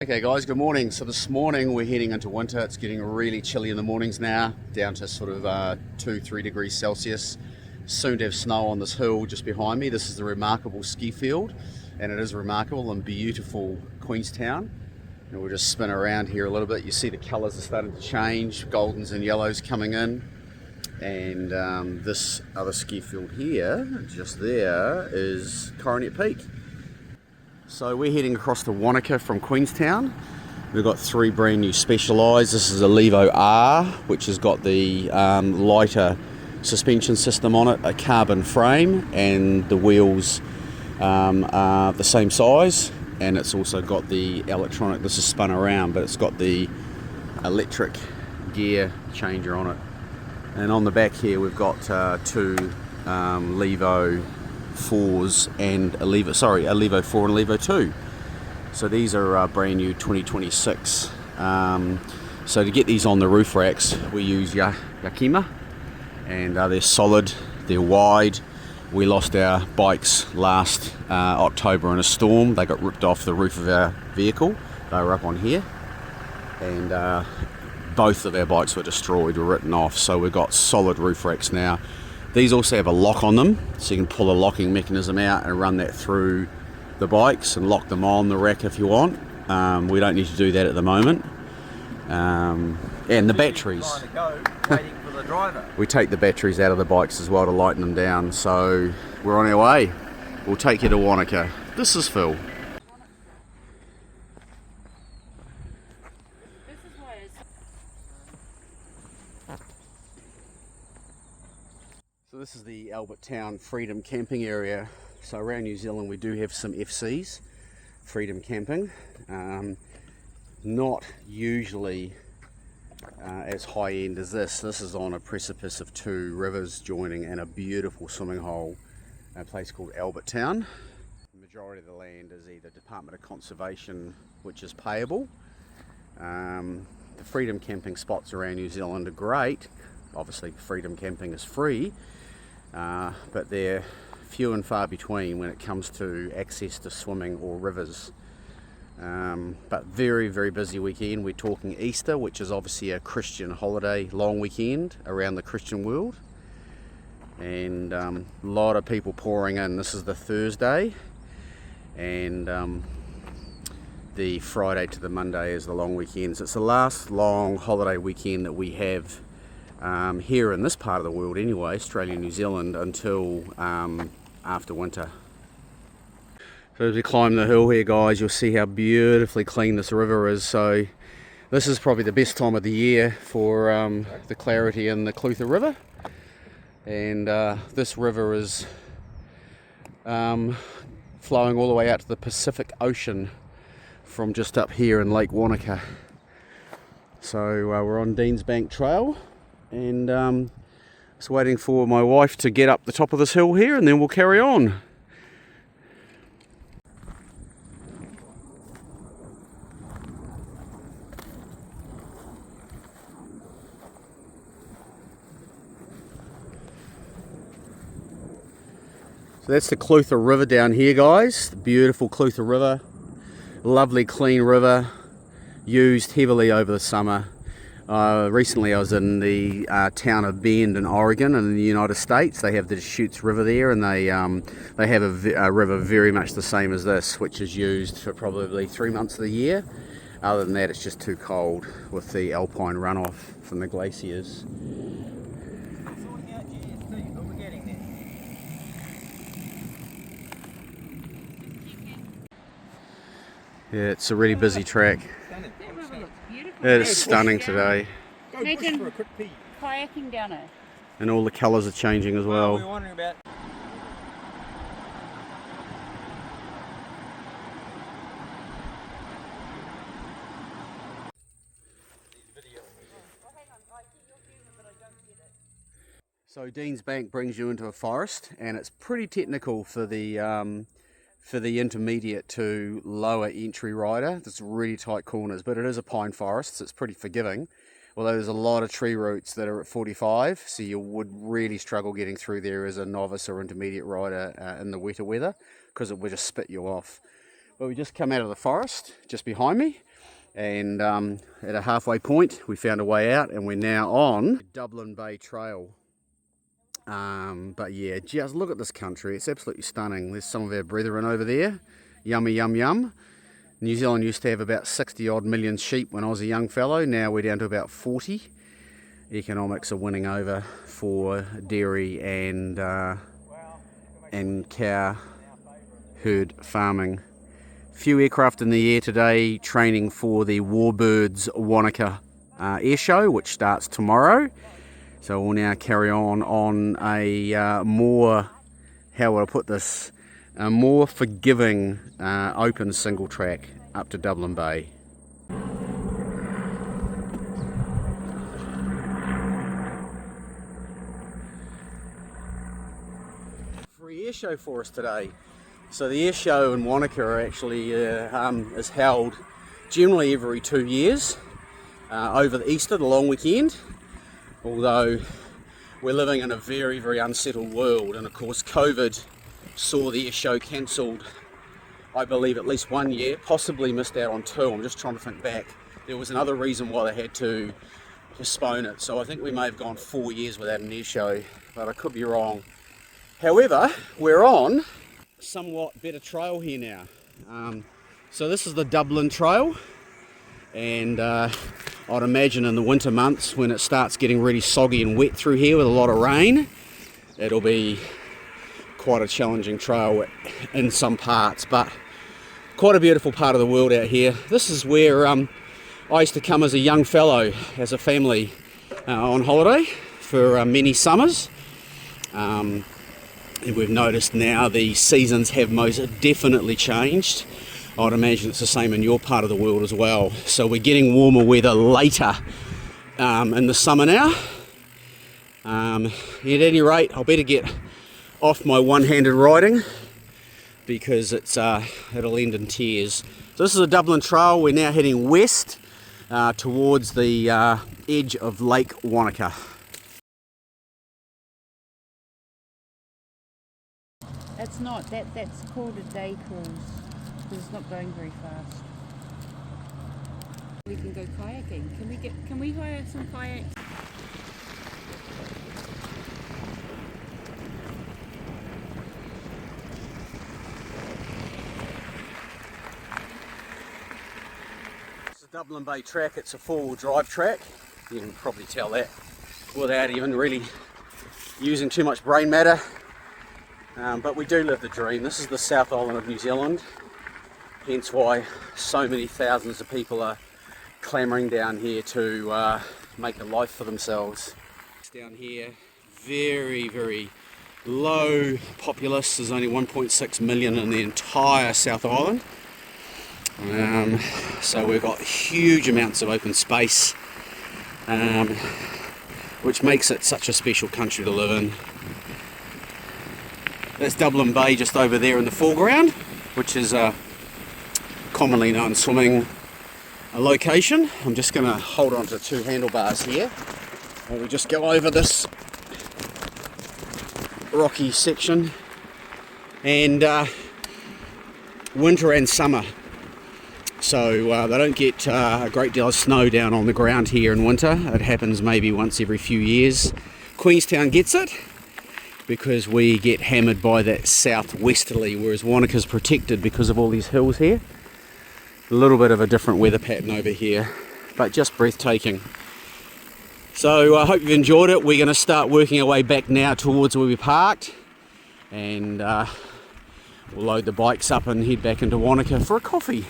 Okay guys, good morning. So this morning we're heading into winter. It's getting really chilly in the mornings now, down to sort of 2-3 degrees Celsius. Soon to have snow on this hill just behind me. This is the remarkable ski field, and it is remarkable and beautiful Queenstown. And we'll just spin around here a little bit. You see the colours are starting to change, goldens and yellows coming in. And this other ski field here, just there, is Coronet Peak. So we're heading across to Wanaka from Queenstown. We've got three brand new Specialized. This is a Levo R, which has got the lighter suspension system on it, a carbon frame, and the wheels are the same size. And it's also got the electronic, this is spun around, but it's got the electric gear changer on it. And on the back here we've got two Levo 4s and a Levo 4 and a Levo 2. So these are brand new 2026. So to get these on the roof racks we use Yakima, and they're solid, they're wide. We lost our bikes last October in a storm. They got ripped off the roof of our vehicle. They were up on here, and both of our bikes were destroyed or written off. So we've got solid roof racks now. These also have a lock on them, so you can pull a locking mechanism out and run that through the bikes and lock them on the rack if you want. We don't need to do that at the moment. And the batteries. Waiting for the driver. We take the batteries out of the bikes as well to lighten them down. So we're on our way. We'll take you to Wanaka. This is Phil. So this is the Albert Town Freedom Camping area. So around New Zealand we do have some FCs, Freedom Camping. Not usually as high end as this. This is on a precipice of two rivers joining and a beautiful swimming hole, a place called Albert Town. The majority of the land is either Department of Conservation, which is payable. The Freedom Camping spots around New Zealand are great. Obviously Freedom Camping is free, but they're few and far between when it comes to access to swimming or rivers. But very, very busy weekend. We're talking Easter, which is obviously a Christian holiday, long weekend around the Christian world. And a lot of people pouring in. This is the Thursday, and the Friday to the Monday is the long weekend. So it's the last long holiday weekend that we have here in this part of the world anyway, Australia and New Zealand, until after winter. So as we climb the hill here guys, you'll see how beautifully clean this river is. So this is probably the best time of the year for the clarity in the Clutha River. And this river is flowing all the way out to the Pacific Ocean from just up here in Lake Wanaka. So we're on Dean's Bank Trail, and just waiting for my wife to get up the top of this hill here, and then we'll carry on. So that's the Clutha River down here guys, the beautiful Clutha River, lovely clean river, used heavily over the summer. Recently I was in the town of Bend in Oregon in the United States. They have the Deschutes River there, and they have a river very much the same as this, which is used for probably 3 months of the year. Other than that it's just too cold with the alpine runoff from the glaciers. Yeah, it's a really busy track. It is stunning today. Imagine kayaking down it. And all the colours are changing as well. We're wondering about. So Dean's Bank brings you into a forest, and it's pretty technical for the intermediate to lower entry rider. It's really tight corners, but it is a pine forest, so it's pretty forgiving. Although there's a lot of tree roots that are at 45, so you would really struggle getting through there as a novice or intermediate rider in the wetter weather, because it would just spit you off. But we just come out of the forest just behind me, And at a halfway point we found a way out and we're now on Dublin Bay Trail. But yeah, just look at this country, it's absolutely stunning. There's some of our brethren over there. Yummy yum yum. New Zealand used to have about 60 odd million sheep when I was a young fellow. Now we're down to about 40. Economics are winning over for dairy and cow herd farming. Few aircraft in the air today training for the Warbirds Wanaka air show, which starts tomorrow. So we'll now carry on a more, how would I put this, a more forgiving open single track up to Dublin Bay. Free air show for us today. So the air show in Wanaka actually is held generally every 2 years over the Easter, the long weekend. Although we're living in a very, very unsettled world, and of course COVID saw the air show cancelled, I believe, at least 1 year, possibly missed out on 2. I'm just trying to think back. There was another reason why they had to postpone it, so I think we may have gone 4 years without an air show, but I could be wrong. However, we're on a somewhat better trail here now. So this is the Dublin Trail, and I'd imagine in the winter months when it starts getting really soggy and wet through here with a lot of rain, it'll be quite a challenging trail in some parts, but quite a beautiful part of the world out here. This is where I used to come as a young fellow, as a family, on holiday for many summers. And we've noticed now the seasons have most definitely changed. I'd imagine it's the same in your part of the world as well. So we're getting warmer weather later in the summer now. At any rate, I'll better get off my one-handed riding because it'll end in tears. So this is the Dublin Trail. We're now heading west towards the edge of Lake Wanaka. It's not, that's called a day cruise, because it's not going very fast. We can go kayaking. Can we hire some kayaks? It's the Dublin Bay Track. It's a four-wheel drive track. You can probably tell that without even really using too much brain matter. But we do live the dream. This is the South Island of New Zealand, hence why so many thousands of people are clamouring down here to make a life for themselves. Down here, very, very low populace. There's only 1.6 million in the entire South Island. So we've got huge amounts of open space, which makes it such a special country to live in. That's Dublin Bay just over there in the foreground, which is a commonly known swimming location. I'm just going to hold on to two handlebars here and we just go over this rocky section. And winter and summer, so they don't get a great deal of snow down on the ground here in winter. It happens maybe once every few years. Queenstown gets it because we get hammered by that southwesterly, whereas Wanaka's protected because of all these hills here. A little bit of a different weather pattern over here, but just breathtaking. So I hope you've enjoyed it. We're going to start working our way back now towards where we parked, and we'll load the bikes up and head back into Wanaka for a coffee.